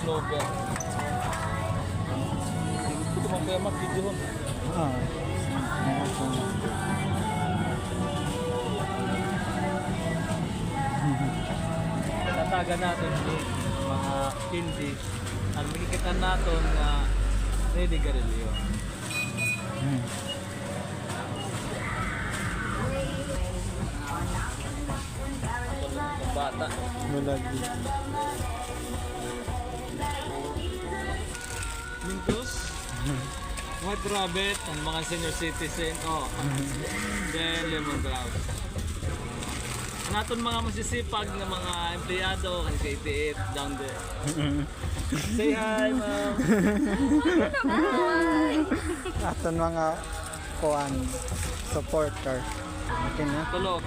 Snowball. Hindi ko naman kaya mag-video. Tataga natin yung mga candy. Ang makikita natin na ready garilyo. Ang bata. Malagi. Mintos. White rabbit, ang mga senior citizen. Then lemongrass. Naton mga masisipag na mga empleyado ang KTF down there. Say hi, ma'am. Aton mga kuan supporter. Okay na. Tulo,